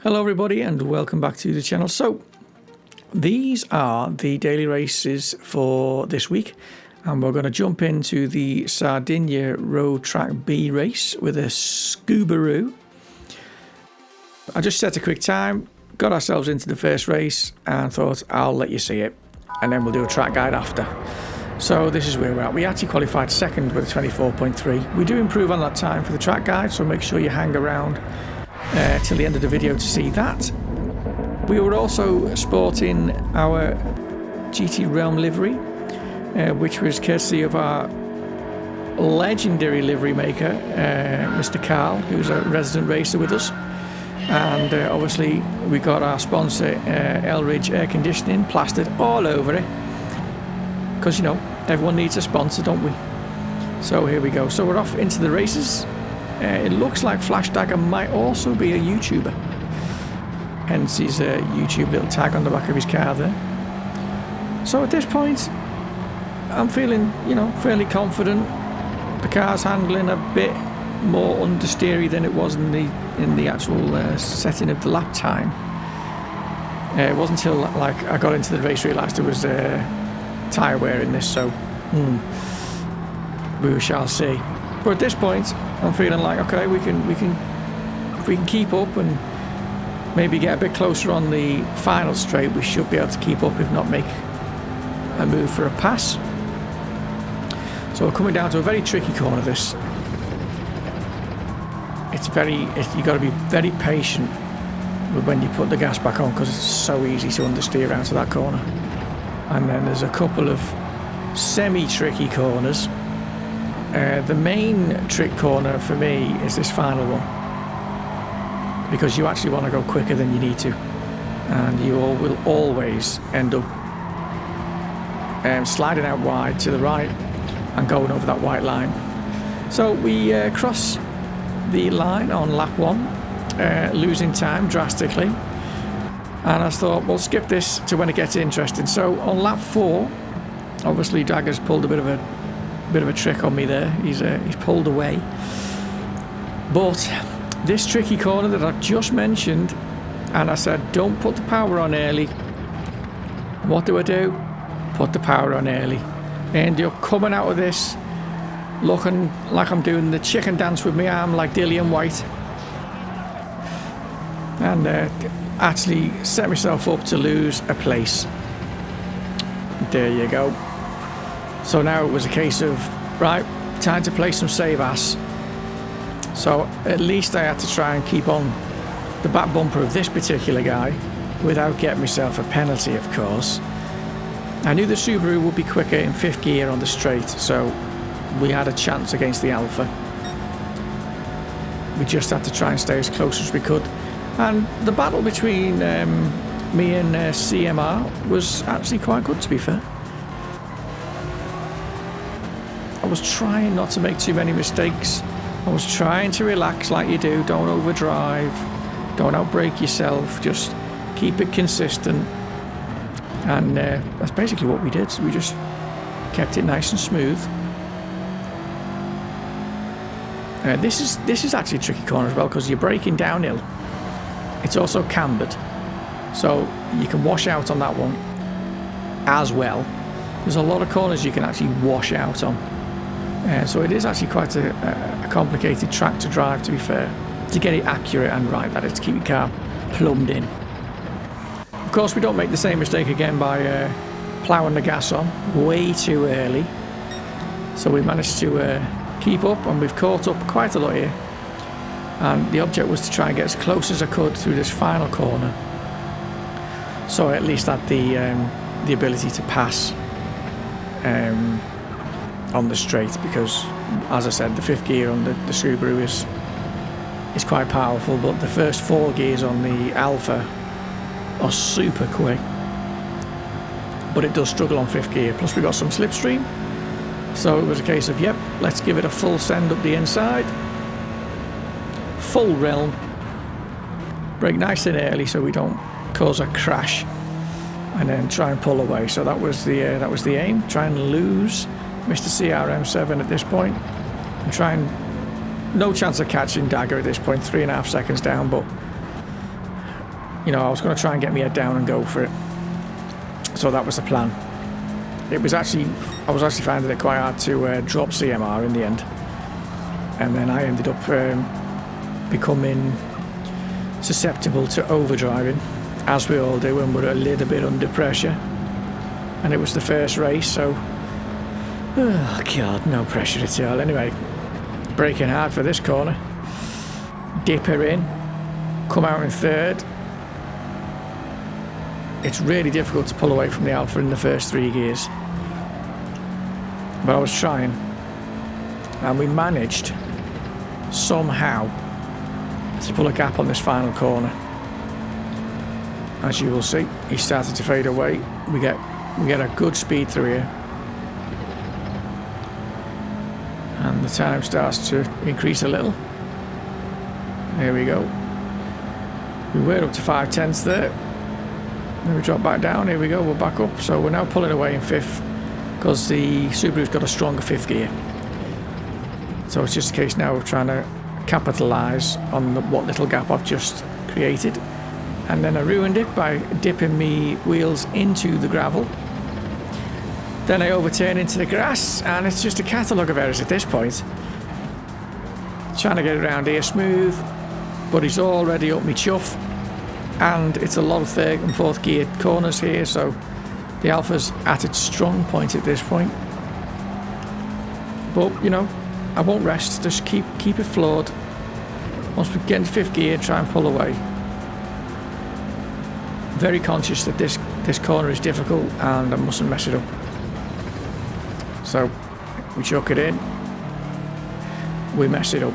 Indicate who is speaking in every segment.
Speaker 1: Hello everybody and welcome back to the channel. So these are the daily races for this week, and we're going to jump into the Sardinia Road Track B race with a Subaru. I just set a quick time, got ourselves into the first race and thought I'll let you see it, and then we'll do a track guide after. So this is where we're at. We actually qualified second with a 24.3. We do improve on that time for the track guide, so make sure you hang around till the end of the video to see that. We were also sporting our GT Realm livery, which was courtesy of our legendary livery maker, Mr. Carl, who's a resident racer with us. And obviously we got our sponsor Elridge Air Conditioning plastered all over it, because you know everyone needs a sponsor, don't we? So here we go. So we're off into the races. It looks like Flash Dagger might also be a YouTuber, hence his YouTube little tag on the back of his car there. So at this point I'm feeling, you know, fairly confident. The car's handling a bit more understeery than it was in the actual setting of the lap time. It wasn't until like I got into the race realised there was tyre wear in this, so we shall see. But at this point I'm feeling like, okay, we can if we can keep up and maybe get a bit closer on the final straight, we should be able to keep up, if not make a move for a pass. So we're coming down to a very tricky corner. This you got to be very patient with when you put the gas back on, because it's so easy to understeer out of that corner. And then there's a couple of semi-tricky corners. The main trick corner for me is this final one, because you actually want to go quicker than you need to, and you will always end up sliding out wide to the right and going over that white line. So we cross the line on lap 1, losing time drastically, and I thought we'll skip this to when it gets interesting. So on lap 4, obviously Dagger's pulled a bit of a trick on me there. He's pulled away. But this tricky corner that I've just mentioned, and I said don't put the power on early. What do? Put the power on early, and you're coming out of this looking like I'm doing the chicken dance with my arm like Dillian White, and actually set myself up to lose a place. There you go. So now it was a case of, right, time to play some save ass. So at least I had to try and keep on the back bumper of this particular guy without getting myself a penalty, of course. I knew the Subaru would be quicker in 5th gear on the straight, so we had a chance against the Alpha. We just had to try and stay as close as we could. And the battle between me and CMR was actually quite good, to be fair. I was trying not to make too many mistakes. I was trying to relax like you do. Don't overdrive. Don't outbrake yourself. Just keep it consistent. And that's basically what we did. So we just kept it nice and smooth. This is actually a tricky corner as well, because you're braking downhill. It's also cambered, so you can wash out on that one as well. There's a lot of corners you can actually wash out on. So it is actually quite a complicated track to drive, to be fair, to get it accurate and right, that is, to keep your car plumbed in. Of course, we don't make the same mistake again by ploughing the gas on way too early. So we managed to keep up, and we've caught up quite a lot here. And the object was to try and get as close as I could through this final corner, so I at least had the ability to pass on the straight, because as I said, the 5th gear on the Subaru is quite powerful, but the first 4 gears on the Alpha are super quick, but it does struggle on 5th gear. Plus we got some slipstream, so it was a case of, yep, let's give it a full send up the inside, full realm, brake nice and early so we don't cause a crash, and then try and pull away. So that was the aim, try and lose Mr. CRM7 at this point, and try and no chance of catching Dagger at this point. 3.5 seconds down, but you know, I was going to try and get my head down and go for it. So that was the plan. I was actually finding it quite hard to drop CMR in the end, and then I ended up becoming susceptible to overdriving, as we all do when we're a little bit under pressure. And it was the first race, so oh god, no pressure at all. Anyway, braking hard for this corner, dip her in, come out in third. It's really difficult to pull away from the Alpha in the first 3 gears, but I was trying, and we managed somehow to pull a gap on this final corner. As you will see, he started to fade away. We get a good speed through here, and the time starts to increase a little. There we go. We were up to 5/10 there. Then we drop back down. Here we go, we're back up. So we're now pulling away in 5th because the Subaru's got a stronger 5th gear. So it's just a case now of trying to capitalise on what little gap I've just created. And then I ruined it by dipping me wheels into the gravel. Then I overturn into the grass, and it's just a catalogue of errors at this point. Trying to get around here smooth, but he's already up me chuff. And it's a lot of 3rd and 4th gear corners here, so the Alpha's at its strong point at this point. But, you know, I won't rest, just keep it floored. Once we get into 5th gear, try and pull away. Very conscious that this corner is difficult and I mustn't mess it up. So we chuck it in, we mess it up.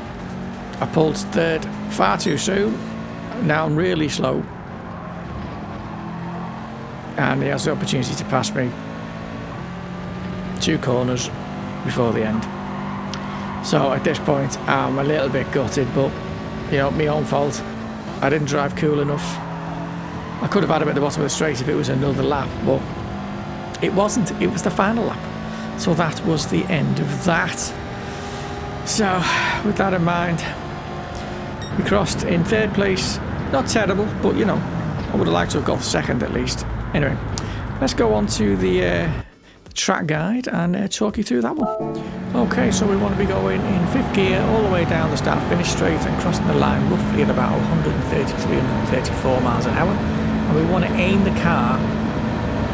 Speaker 1: I pulled 3rd far too soon. Now I'm really slow, and he has the opportunity to pass me 2 corners before the end. So at this point I'm a little bit gutted, but you know, my own fault. I didn't drive cool enough. I could have had him at the bottom of the straight if it was another lap, but it wasn't. It was the final lap. So that was the end of that. So with that in mind, we crossed in 3rd place. Not terrible, but you know, I would have liked to have got 2nd at least. Anyway, let's go on to the track guide and talk you through that one. Okay, so we want to be going in 5th gear all the way down the start-finish straight and crossing the line roughly at about 133, 134 miles an hour. And we want to aim the car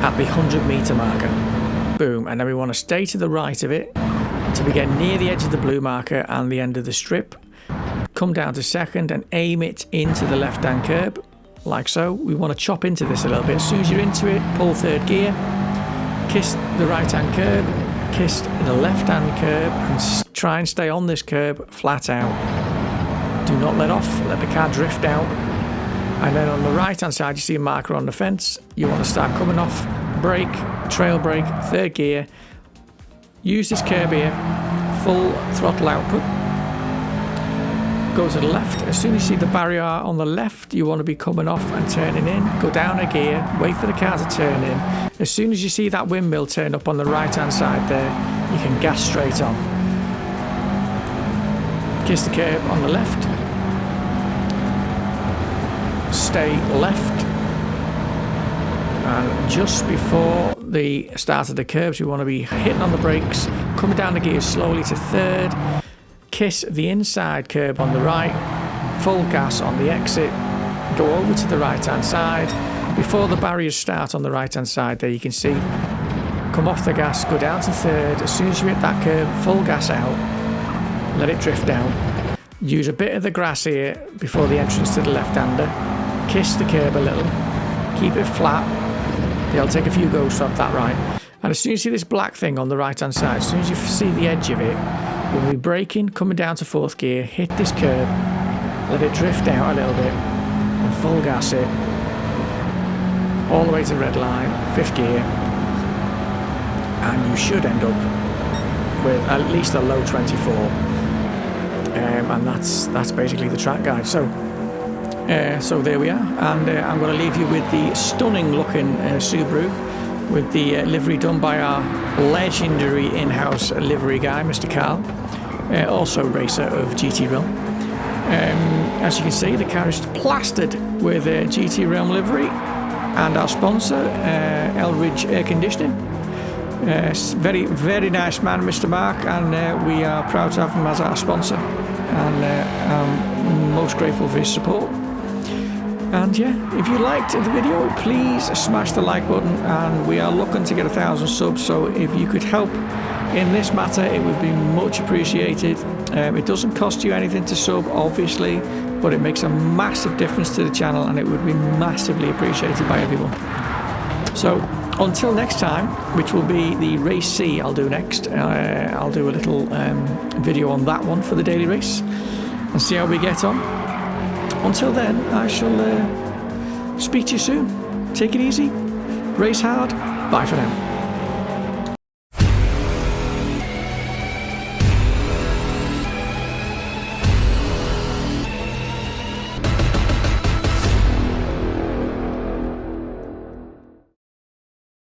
Speaker 1: at the 100-metre marker. Boom. And then we want to stay to the right of it until we get near the edge of the blue marker and the end of the strip. Come down to 2nd and aim it into the left-hand curb, like so. We want to chop into this a little bit. As soon as you're into it, pull 3rd gear, kiss the right-hand curb, kiss the left-hand curb, and try and stay on this curb flat out. Do not let off, let the car drift out. And then on the right-hand side, you see a marker on the fence. You want to start coming off, brake, trail brake, 3rd gear. Use this curb here, full throttle output. Go to the left. As soon as you see the barrier on the left, you want to be coming off and turning in. Go down a gear, wait for the car to turn in. As soon as you see that windmill turn up on the right-hand side there, you can gas straight on. Kiss the curb on the left. Stay left. And just before the start of the curbs, you want to be hitting on the brakes, coming down the gears slowly to 3rd. Kiss the inside curb on the right, full gas on the exit, go over to the right hand side. Before the barriers start on the right hand side there, you can see, come off the gas, go down to 3rd. As soon as you hit that curb, full gas out, let it drift down. Use a bit of the grass here before the entrance to the left-hander. Kiss the curb a little, keep it flat. They'll take a few goes off that right. And as soon as you see this black thing on the right hand side, as soon as you see the edge of it, you'll be braking, coming down to 4th gear, hit this curb, let it drift out a little bit, and full gas it, all the way to the red line, 5th gear, and you should end up with at least a low 24. And that's basically the track guide. So there we are, and I'm going to leave you with the stunning looking Subaru, with the livery done by our legendary in-house livery guy, Mr. Carl, also racer of GT Realm. As you can see, the car is plastered with a GT Realm livery, and our sponsor, Elridge Air Conditioning. Very, very nice man, Mr. Mark, and we are proud to have him as our sponsor, and I'm most grateful for his support. And yeah, if you liked the video, please smash the like button, and we are looking to get 1,000 subs, so if you could help in this matter, it would be much appreciated. It doesn't cost you anything to sub, obviously, but it makes a massive difference to the channel, and it would be massively appreciated by everyone. So until next time, which will be the race C I'll do next, I'll do a little video on that one for the daily race and see how we get on. Until then, I shall speak to you soon. Take it easy, race hard, bye for now.